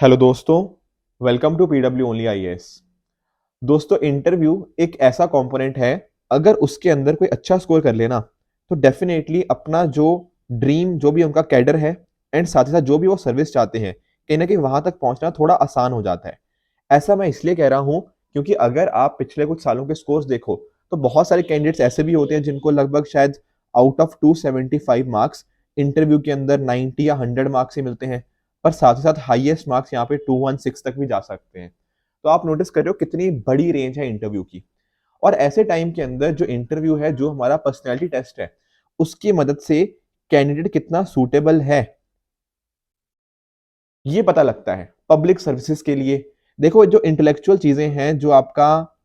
Hello दोस्तों, welcome to PW only IAS. दोस्तों, interview एक ऐसा कंपोनेंट है, अगर उसके अंदर कोई अच्छा स्कोर कर लेना तो डेफिनेटली अपना जो ड्रीम, जो भी उनका कैडर है एंड साथ ही साथ जो भी वो सर्विस चाहते हैं, कहीं ना कहीं वहां तक पहुंचना थोड़ा आसान हो जाता है। ऐसा मैं इसलिए कह रहा हूं क्योंकि अगर आप पिछले कुछ सालों के स्कोर्स देखो तो बहुत सारे कैंडिडेट्स ऐसे भी होते हैं जिनको लगभग शायद आउट ऑफ 275 मार्क्स इंटरव्यू के अंदर 90 या 100 मार्क्स ही मिलते हैं, पर साथ ही साथ हाईएस्ट मार्क्स यहाँ पे 216 तक भी जा सकते हैं। तो आप नोटिस कर रहे हो कितनी बड़ी रेंज है इंटरव्यू की। और ऐसे टाइम के अंदर जो इंटरव्यू है, जो हमारा पर्सनैलिटी टेस्ट है, उसकी मदद से कैंडिडेट कितना सूटेबल है ये पता लगता है पब्लिक सर्विसेज के लिए। देखो, जो इंटेलेक्चुअल चीजें हैं, जो आपका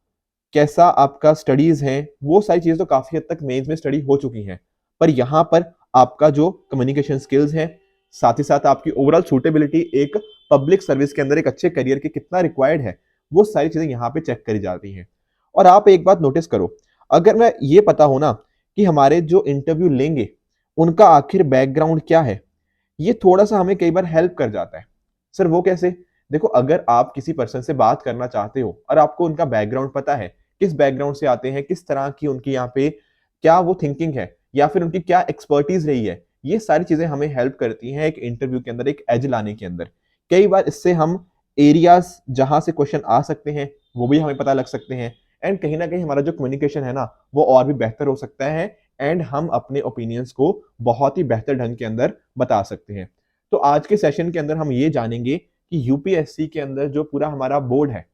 कैसा आपका स्टडीज है, वो सारी चीजें तो काफी हद तक मेंस में स्टडी हो चुकी हैं, पर यहाँ पर आपका जो कम्युनिकेशन स्किल्स है, साथ ही साथ आपकी ओवरऑल सूटेबिलिटी एक पब्लिक सर्विस के अंदर एक अच्छे करियर के कितना रिक्वायर्ड है, वो सारी चीजें यहाँ पे चेक करी जाती हैं। और आप एक बात नोटिस करो, अगर मैं ये पता हो ना कि हमारे जो इंटरव्यू लेंगे उनका आखिर बैकग्राउंड क्या है, ये थोड़ा सा हमें कई बार हेल्प कर जाता है। सर वो कैसे? देखो, अगर आप किसी पर्सन से बात करना चाहते हो और आपको उनका बैकग्राउंड पता है, किस बैकग्राउंड से आते हैं, किस तरह की उनकी यहाँ पे क्या वो थिंकिंग है या फिर उनकी क्या एक्सपर्टीज रही है, ये सारी चीजें हमें हेल्प करती हैं एक इंटरव्यू के अंदर एक एज लाने के अंदर। कई बार इससे हम एरियाज जहां से क्वेश्चन आ सकते हैं वो भी हमें पता लग सकते हैं, एंड कहीं ना कहीं हमारा जो कम्युनिकेशन है ना, वो और भी बेहतर हो सकता है, एंड हम अपने ओपिनियंस को बहुत ही बेहतर ढंग के अंदर बता सकते हैं। तो आज के सेशन के अंदर हम ये जानेंगे कि यूपीएससी के अंदर जो पूरा हमारा बोर्ड है,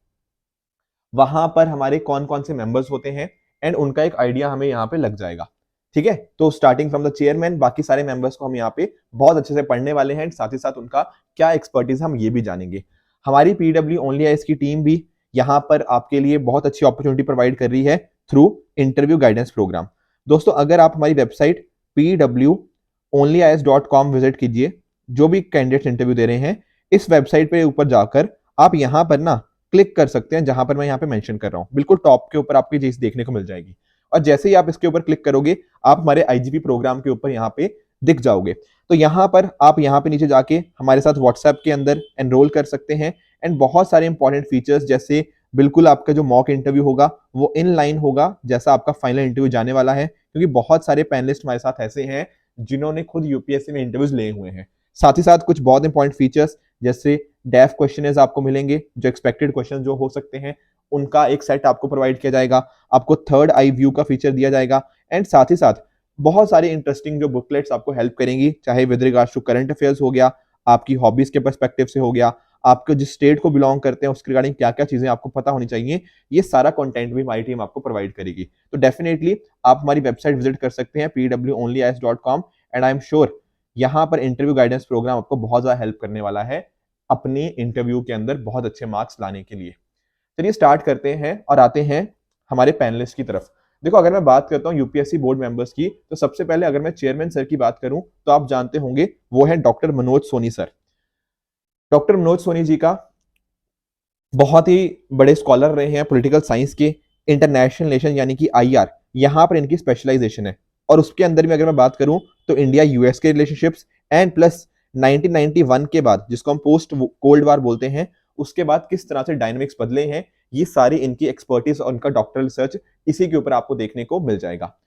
वहां पर हमारे कौन कौन से मेंबर्स होते हैं, एंड उनका एक आइडिया हमें यहाँ पे लग जाएगा। ठीक है, तो स्टार्टिंग फ्रॉम द चेयरमैन, बाकी सारे मेंबर्स को हम यहाँ पे बहुत अच्छे से पढ़ने वाले हैं, साथ ही साथ उनका क्या एक्सपर्टीज हम ये भी जानेंगे। हमारी पीडब्ल्यू ओनली आईएएस की टीम भी यहाँ पर आपके लिए बहुत अच्छी अपॉर्चुनिटी प्रोवाइड कर रही है थ्रू इंटरव्यू गाइडेंस प्रोग्राम। दोस्तों, अगर आप हमारी वेबसाइट pwonlyis.com विजिट कीजिए, जो भी कैंडिडेट्स इंटरव्यू दे रहे हैं, इस वेबसाइट पे ऊपर जाकर आप यहाँ पर ना क्लिक कर सकते हैं, जहां पर मैं यहाँ पे मेंशन कर रहा हूँ, बिल्कुल टॉप के ऊपर आपकी चीज देखने को मिल जाएगी। और जैसे ही आप इसके ऊपर क्लिक करोगे, आप हमारे आईजीपी प्रोग्राम के ऊपर यहाँ पे दिख जाओगे। तो यहाँ पर आप यहाँ पे नीचे जाके हमारे साथ व्हाट्सएप के अंदर एनरोल कर सकते हैं, एंड बहुत सारे इंपॉर्टेंट फीचर्स, जैसे बिल्कुल आपका जो मॉक इंटरव्यू होगा वो इन लाइन होगा जैसा आपका फाइनल इंटरव्यू जाने वाला है, क्योंकि बहुत सारे पैनलिस्ट हमारे साथ ऐसे हैं जिन्होंने खुद यूपीएससी में इंटरव्यूज लिए हुए हैं। साथ ही साथ कुछ बहुत इंपॉर्टेंट फीचर्स जैसे डेफ क्वेश्चन आपको मिलेंगे, जो एक्सपेक्टेड क्वेश्चन जो हो सकते हैं उनका एक सेट आपको प्रोवाइड किया जाएगा, आपको थर्ड आई व्यू का फीचर दिया जाएगा, एंड साथ ही साथ बहुत सारी इंटरेस्टिंग जो बुकलेट्स आपको हेल्प करेंगी, चाहे with regards to current affairs हो गया, आपकी हॉबीज के पर्सपेक्टिव से हो गया, आपको जिस स्टेट को बिलोंग करते हैं उसके रिगार्डिंग क्या क्या चीजें आपको पता होनी चाहिए, ये सारा कंटेंट भी हमारी टीम आपको प्रोवाइड करेगी। तो डेफिनेटली आप हमारी वेबसाइट विजिट कर सकते हैं pwonlyis.com, and I am sure यहाँ पर इंटरव्यू गाइडेंस प्रोग्राम आपको बहुत ज्यादा हेल्प करने वाला है अपने इंटरव्यू के अंदर बहुत अच्छे मार्क्स लाने के लिए। चलिए स्टार्ट करते हैं और आते हैं हमारे पैनलिस्ट की तरफ। देखो, अगर मैं बात करता हूं यूपीएससी बोर्ड मेंबर्स की, तो सबसे पहले अगर मैं चेयरमैन सर की बात करूं तो आप जानते होंगे वो है doctor Manoj Soni sir. Doctor Manoj Soni ji का बहुत ही बड़े स्कॉलर रहे हैं पॉलिटिकल साइंस के, इंटरनेशनल रिलेशन यानी कि आईआर, यहाँ पर इनकी स्पेशलाइजेशन है। और उसके अंदर भी अगर मैं बात करूं तो इंडिया यूएस के रिलेशनशिप्स एंड प्लस 1991 के बाद, जिसको हम पोस्ट कोल्ड वार बोलते हैं, उसके बाद किस तरह से डायनामिक्स बदले हैं, ये सारी इनकी एक्सपर्टीज और उनका डॉक्टरल रिसर्च इसी के ऊपर आपको देखने को मिल जाएगा।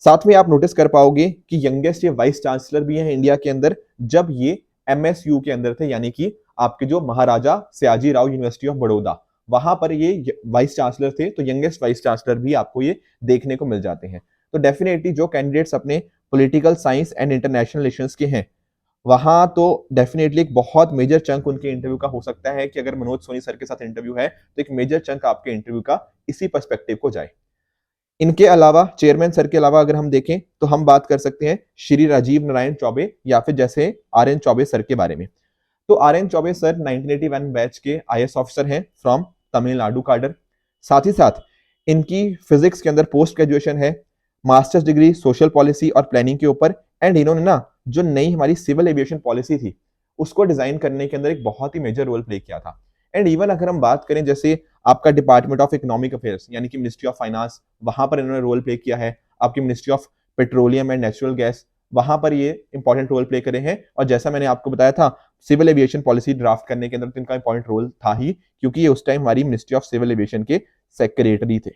साथ में आप नोटिस कर पाओगे कि यंगेस्ट ये वाइस चांसलर भी हैं इंडिया के अंदर, जब ये एमएसयू के अंदर थे, यानी कि आपके जो महाराजा सयाजी राव यूनिवर्सिटी ऑफ बड़ौदा, वहां पर ये वाइस चांसलर थे। तो यंगेस्ट वाइस चांसलर भी आपको ये देखने को मिल जाते हैं। तो डेफिनेटली जो कैंडिडेट्स अपने political science and international relations के हैं, वहां तो डेफिनेटली एक बहुत मेजर चंक उनके इंटरव्यू का हो सकता है कि अगर मनोज सोनी सर के साथ इंटरव्यू है तो एक मेजर चंक आपके इंटरव्यू का इसी पर्सपेक्टिव को जाए। इनके अलावा, चेयरमैन सर के अलावा अगर हम देखें तो हम बात कर सकते हैं श्री राजीव नारायण चौबे या फिर जैसे आर एन चौबे सर के बारे में। तो R N Chaubey sir 1981 batch के आईएएस ऑफिसर हैं फ्रॉम तमिलनाडु काडर। साथ ही साथ इनकी फिजिक्स के अंदर पोस्ट ग्रेजुएशन है, मास्टर्स डिग्री सोशल पॉलिसी और प्लानिंग के ऊपर, एंड इन्होंने ना जो नई हमारी सिविल एविएशन पॉलिसी थी उसको डिजाइन करने के अंदर एक बहुत ही मेजर रोल प्ले किया था। एंड इवन अगर हम बात करें जैसे आपका डिपार्टमेंट ऑफ इकोनॉमिक अफेयर्स यानी कि मिनिस्ट्री ऑफ फाइनेंस, वहां पर इन्होंने रोल प्ले किया है। आपकी ministry of petroleum and natural gas, वहां पर ये इंपॉर्टेंट रोल प्ले करे हैं। और जैसा मैंने आपको बताया था, सिविल एविएशन पॉलिसी ड्राफ्ट करने के अंदर तो इनका इंपॉर्टेंट रोल था ही, क्योंकि ये उस टाइम हमारी मिनिस्ट्री ऑफ सिविल एविएशन के सेक्रेटरी थे।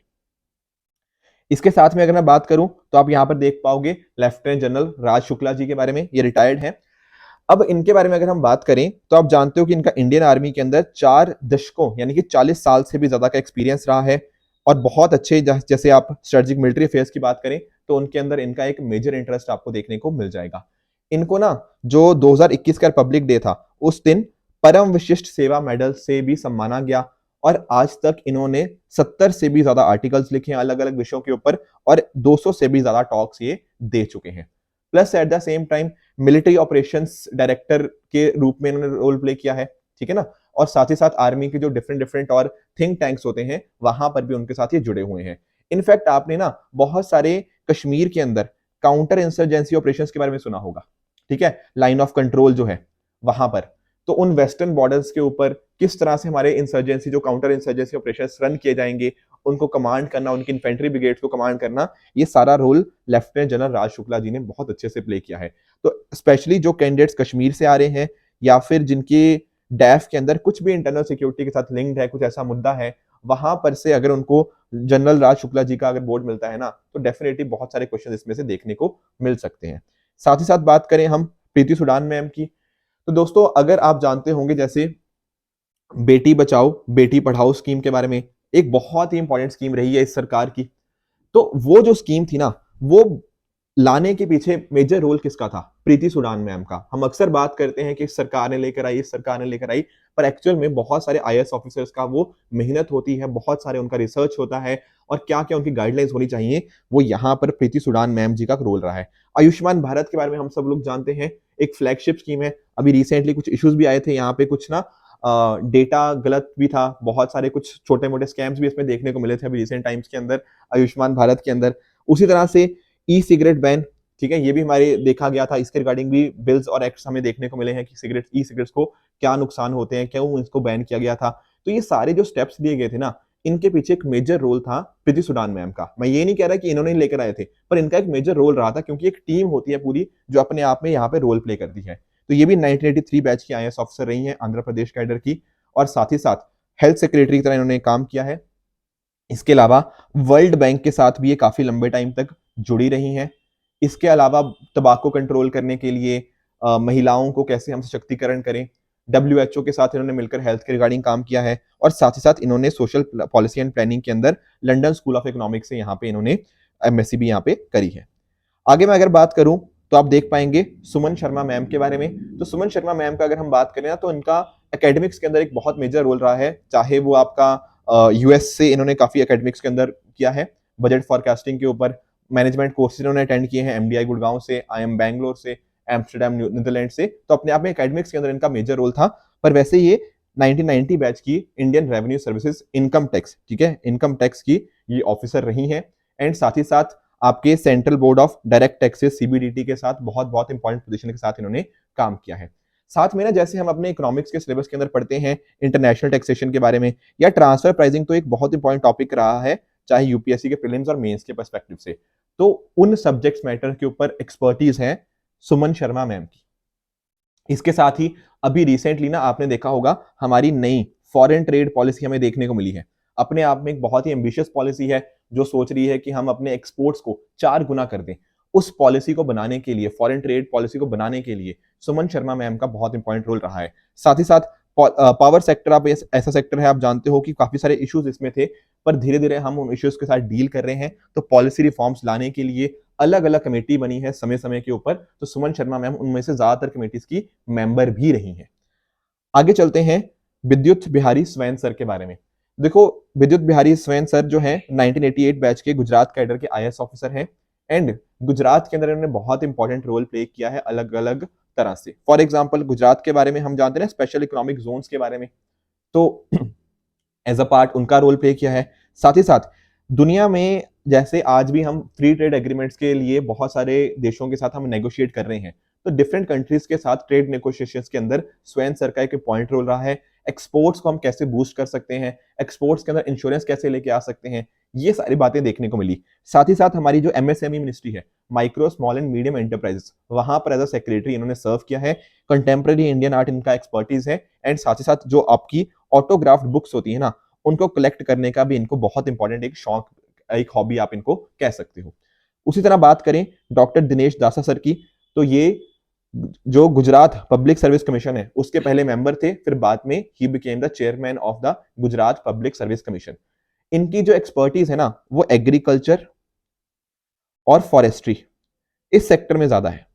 इसके साथ में अगर मैं बात करूं तो आप यहां पर देख पाओगे लेफ्टिनेंट जनरल राज शुक्ला जी के बारे में, ये रिटायर्ड हैं। अब इनके बारे में अगर हम बात करें तो आप जानते हो कि इनका इंडियन आर्मी के अंदर 4 दशकों यानी कि 40 साल से भी ज्यादा का एक्सपीरियंस रहा है, और बहुत अच्छे, जैसे आप स्ट्रेटेजिक मिलिट्री अफेयर्स की बात करें तो उनके अंदर इनका एक मेजर इंटरेस्ट आपको देखने को मिल जाएगा। इनको ना जो 2021 का रिपब्लिक डे था उस दिन परम विशिष्ट सेवा मेडल से भी सम्माना गया, और आज तक इन्होंने 70 से भी ज्यादा आर्टिकल्स लिखे हैं अलग अलग विषयों के ऊपर, और 200 से भी ज्यादा टॉक्स ये दे चुके हैं। Plus at the same time military operations director के रूप में इन्होंने रोल प्ले किया है, ठीक है ना, और साथ ही साथ आर्मी के जो डिफरेंट डिफरेंट और थिंक टैंक्स होते हैं वहां पर भी उनके साथ ये जुड़े हुए हैं। इनफैक्ट आपने ना बहुत सारे कश्मीर के अंदर काउंटर इंसर्जेंसी ऑपरेशंस के बारे में सुना होगा, ठीक है, लाइन ऑफ कंट्रोल जो है वहां पर, तो उन वेस्टर्न बॉर्डर्स के ऊपर किस तरह से हमारे इंसर्जेंसी जो काउंटर इंसर्जेंसी ऑपरेशंस रन किए जाएंगे, उनको कमांड करना, उनकी इन्फेंट्री ब्रिगेड्स को कमांड करना, ये सारा रोल लेफ्टिनेंट जनरल राज शुक्ला जी ने बहुत अच्छे से प्ले किया है। तो स्पेशली जो कैंडिडेट्स कश्मीर से आ रहे हैं या फिर जिनके डैफ के अंदर कुछ भी इंटरनल सिक्योरिटी के साथ लिंक्ड है, कुछ ऐसा मुद्दा है, वहां पर से अगर उनको जनरल राज शुक्ला जी का अगर बोर्ड मिलता है ना, तो डेफिनेटली बहुत सारे क्वेश्चन इसमें से देखने को मिल सकते हैं। साथ ही साथ बात करें हम प्रीति सुडान मैम की, तो दोस्तों अगर आप जानते होंगे जैसे बेटी बचाओ बेटी पढ़ाओ स्कीम के बारे में, एक बहुत ही इंपॉर्टेंट स्कीम रही है इस सरकार की, तो वो जो स्कीम थी ना, वो लाने के पीछे मेजर रोल किसका था? प्रीति सुडान मैम का। हम अक्सर बात करते हैं कि इस सरकार ने लेकर आई, इस सरकार ने लेकर आई, पर एक्चुअल में बहुत सारे आईएएस ऑफिसर्स का वो मेहनत होती है, बहुत सारे उनका रिसर्च होता है, और क्या क्या उनकी गाइडलाइंस होनी चाहिए, वो यहाँ पर प्रीति सुडान मैम जी का रोल रहा है। आयुष्मान भारत के बारे में हम सब लोग जानते हैं, एक फ्लैगशिप स्कीम है। अभी रिसेंटली कुछ इश्यूज भी आए थे यहाँ पे, कुछ ना डेटा गलत भी था, बहुत सारे कुछ छोटे मोटे स्कैम्स भी इसमें देखने को मिले थे अभी रिसेंट टाइम्स के अंदर आयुष्मान भारत के अंदर। उसी तरह से ई सिगरेट बैन, ठीक है, ये भी हमारे देखा गया था, इसके रिगार्डिंग भी बिल्स और एक्ट्स हमें देखने को मिले हैं कि सिगरेट ई सिगरेट्स को क्या नुकसान होते हैं, क्यों इसको बैन किया गया था। तो ये सारे जो स्टेप्स लिए गए थे ना, इनके पीछे एक मेजर रोल था प्रीति सुडान मैम का। मैं ये नहीं कह रहा कि इन्होंने लेकर आए थे, पर इनका एक मेजर रोल रहा था, क्योंकि एक टीम होती है पूरी जो अपने आप में यहाँ पे रोल प्ले करती है। तो ये भी 1983 बैच की आईएएस ऑफिसर रही हैं आंध्र प्रदेश कैडर की, और साथ ही साथ हेल्थ सेक्रेटरी की तरह इन्होंने काम किया है। इसके अलावा वर्ल्ड बैंक के साथ भी ये काफी लंबे टाइम तक जुड़ी रही हैं। इसके अलावा तंबाकू कंट्रोल करने के लिए महिलाओं को कैसे हम सशक्तिकरण करें, WHO के साथ इन्होंने मिलकर हेल्थ के रिगार्डिंग काम किया है, और साथ ही साथ इन्होंने सोशल पॉलिसी एंड प्लानिंग के अंदर लंदन स्कूल ऑफ इकोनॉमिक्स से यहाँ पे इन्होंने एमएससी भी यहाँ पे करी है। आगे मैं अगर बात करूं तो आप देख पाएंगे सुमन शर्मा मैम के बारे में। तो सुमन शर्मा मैम का अगर हम बात करें ना, तो इनका एकेडमिक्स के अंदर एक बहुत मेजर रोल रहा है, चाहे वो आपका यूएस से इन्होंने काफी एकेडमिक्स के अंदर किया है, बजट फॉरकास्टिंग के ऊपर मैनेजमेंट कोर्सेज इन्होंने अटेंड किए हैं एमडीआई गुड़गांव से, आईएम बैंगलोर से, एम्स्टरडेम नीदरलैंड से, तो अपने आप में एकेडमिक्स के अंदर इनका मेजर रोल था। पर वैसे ये 1990 बैच की Indian revenue services income tax, ठीक है, इनकम टैक्स की ये ऑफिसर रही हैं, एंड साथ ही साथ आपके central board of direct taxes CBDT के साथ बहुत बहुत इंपॉर्टेंट पोजीशन के साथ इन्होंने काम किया है। साथ में ना जैसे हम अपने इकोनॉमिक्स के सिलेबस के अंदर पढ़ते हैं इंटरनेशनल टैक्सेशन के बारे में या ट्रांसफर प्राइसिंग, तो एक बहुत इंपॉर्टेंट टॉपिक रहा है, चाहे यूपीएससी के प्रीलिम्स और मेंस के पर्सपेक्टिव से। तो उन सब्जेक्ट्स मैटर के ऊपर एक्सपर्टीज है सुमन शर्मा मैम की। इसके साथ ही अभी रिसेंटली ना आपने देखा होगा हमारी नई फॉरेन ट्रेड पॉलिसी हमें देखने को मिली है, अपने आप में एक बहुत ही एम्बिशियस पॉलिसी है जो सोच रही है कि हम अपने एक्सपोर्ट्स को 4 गुना कर दें। उस पॉलिसी को बनाने के लिए, फॉरेन ट्रेड पॉलिसी को बनाने के लिए सुमन शर्मा मैम का बहुत इंपॉर्टेंट रोल रहा है। साथ ही साथ पावर सेक्टर आप ऐसा सेक्टर है, आप जानते हो कि काफी सारे इश्यूज इसमें थे, पर धीरे धीरे हम उन इश्यूज के साथ डील कर रहे हैं। तो पॉलिसी रिफॉर्म्स लाने के लिए अलग अलग कमेटी बनी है समय समय के ऊपर, तो सुमन शर्मा मैम उनमें से ज्यादातर कमेटीज की मेंबर भी रही हैं। आगे चलते हैं विद्युत बिहारी स्वैन सर के बारे में। देखो विद्युत बिहारी स्वैन सर जो है 1988 बैच के गुजरात कैडर के आईएएस ऑफिसर हैं, एंड गुजरात के अंदर इन्होंने बहुत इंपॉर्टेंट रोल प्ले किया है अलग अलग तरह से। फॉर एग्जांपल गुजरात के बारे में हम जानते हैं स्पेशल इकोनॉमिक जोन्स के बारे में, तो एज अ पार्ट उनका रोल प्ले किया है। साथ ही साथ दुनिया में जैसे आज भी हम फ्री ट्रेड एग्रीमेंट्स के लिए बहुत सारे देशों के साथ हम नेगोशिएट कर रहे हैं, तो डिफरेंट कंट्रीज के साथ ट्रेड नेगोशिएशंस के अंदर स्वयं सर का एक पॉइंट रोल रहा है। एक्सपोर्ट्स को हम कैसे बूस्ट कर सकते हैं, एक्सपोर्ट्स के अंदर इंश्योरेंस कैसे लेके आ सकते हैं, ये सारी बातें देखने को मिली। साथ ही साथ हमारी जो एमएसएमई मिनिस्ट्री है, micro small and medium enterprises, वहां पर एज अ सेक्रेटरी इन्होंने सर्व किया है। कंटेम्प्रेरी इंडियन आर्ट इनका एक्सपर्टीज है। एंड साथ ही साथ जो आपकी ऑटोग्राफ्ट बुक्स होती है ना, उनको कलेक्ट करने का भी इनको बहुत इंपॉर्टेंट एक शौक, एक हॉबी आप इनको कह सकते हो। उसी तरह बात करें डॉक्टर दिनेश दासा सर की, तो ये जो गुजरात पब्लिक सर्विस कमीशन है उसके पहले मेंबर थे, फिर बाद में he became the chairman of the Gujarat public service commission. इनकी जो एक्सपर्टीज है ना, वो एग्रीकल्चर और फॉरेस्ट्री इस सेक्टर में ज्यादा है,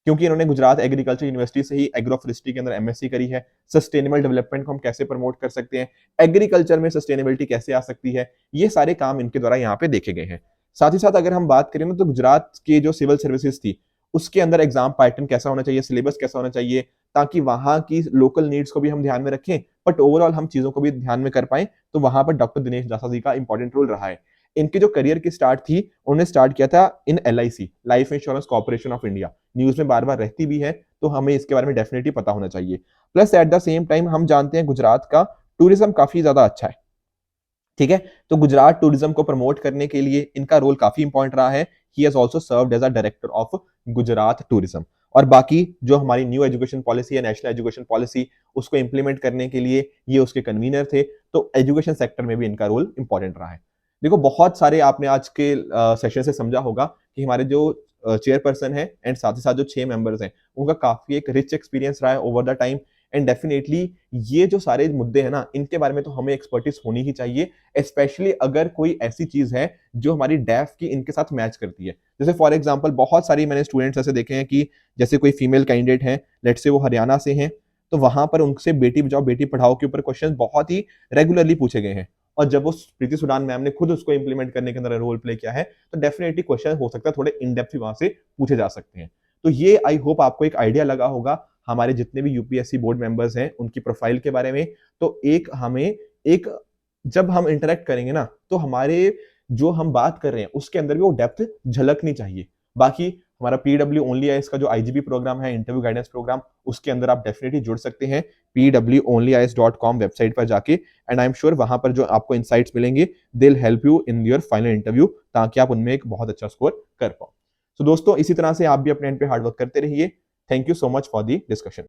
क्योंकि इन्होंने गुजरात एग्रीकल्चर यूनिवर्सिटी से ही एग्रो फॉरेस्ट्री के अंदर एमएससी करी है। सस्टेनेबल डेवलपमेंट को हम कैसे प्रमोट कर सकते हैं, एग्रीकल्चर में सस्टेनेबिलिटी कैसे आ सकती है, ये सारे काम इनके द्वारा यहाँ पे देखे गए हैं। साथ ही साथ अगर हम बात करें ना, तो गुजरात की जो सिविल सर्विसेज थी उसके अंदर एग्जाम पैटर्न कैसा होना चाहिए, सिलेबस कैसा होना चाहिए, ताकि वहां की लोकल नीड्स को भी हम ध्यान में रखें, बट ओवरऑल हम चीजों को भी ध्यान में कर पाए, तो वहां पर डॉक्टर दिनेश दासा जी का इंपॉर्टेंट रोल रहा है। इनकी जो करियर की स्टार्ट थी, उन्होंने स्टार्ट किया था इन LIC, life insurance corporation of India. News में बार बार रहती भी है, तो हमें इसके बारे में डेफिनेटली पता होना चाहिए। Plus at the same time हम जानते हैं गुजरात का टूरिज्म काफी ज्यादा अच्छा है, ठीक है। तो गुजरात टूरिज्म को प्रमोट करने के लिए इनका रोल काफी इंपॉर्टेंट रहा है। He has also served as a director of Gujarat tourism. और बाकी जो हमारी न्यू एजुकेशन पॉलिसी है, नेशनल एजुकेशन पॉलिसी, उसको इंप्लीमेंट करने के लिए ये उसके कन्वीनर थे। तो एजुकेशन सेक्टर में भी इनका रोल इंपॉर्टेंट रहा है। देखो, बहुत सारे आपने आज के सेशन से समझा होगा कि हमारे जो चेयरपर्सन है एंड साथ ही साथ जो 6 मेंबर्स हैं, उनका काफी एक रिच एक्सपीरियंस रहा है over the time. And definitely ये जो सारे मुद्दे हैं ना, इनके बारे में तो हमें एक्सपर्टीज होनी ही चाहिए, स्पेशली अगर कोई ऐसी चीज है जो हमारी डेफ की इनके साथ मैच करती है। जैसे फॉर एग्जांपल बहुत सारी मैंने स्टूडेंट्स ऐसे देखे हैं कि जैसे कोई फीमेल कैंडिडेट है, लेट्स से वो हरियाणा से हैं, तो वहां पर उनसे बेटी बचाओ बेटी पढ़ाओ के ऊपर क्वेश्चन बहुत ही रेगुलरली पूछे गए हैं। और जब वो प्रीति सुडान मैम ने खुद उसको इंप्लीमेंट करने के अंदर रोल प्ले किया है, तो डेफिनेटली क्वेश्चन हो सकता है थोड़े इन डेप्थ वहां से पूछे जा सकते हैं। तो ये आई होप आपको एक आइडिया लगा होगा हमारे जितने भी यूपीएससी बोर्ड मेंबर्स हैं उनकी प्रोफाइल के बारे में। तो एक हमें एक जब हम इंटरेक्ट करेंगे ना, तो हमारे जो हम बात कर रहे हैं उसके अंदर भी वो डेप्थ झलकनी चाहिए। बाकी हमारा पीडब्ल्यू ओनली आईएएस का जो आईजीबी प्रोग्राम है, इंटरव्यू गाइडेंस प्रोग्राम, उसके अंदर आप डेफिनेटली जुड़ सकते हैं pwonlyias.com वेबसाइट पर जाके। एंड आई एम श्योर वहां पर जो आपको इनसाइट्स मिलेंगे, they will help you in your final interview, ताकि आप उनमें एक बहुत अच्छा स्कोर कर पाओ। तो दोस्तों, इसी तरह से आप भी अपने एंड पे हार्डवर्क करते रहिए। Thank you so much for the discussion.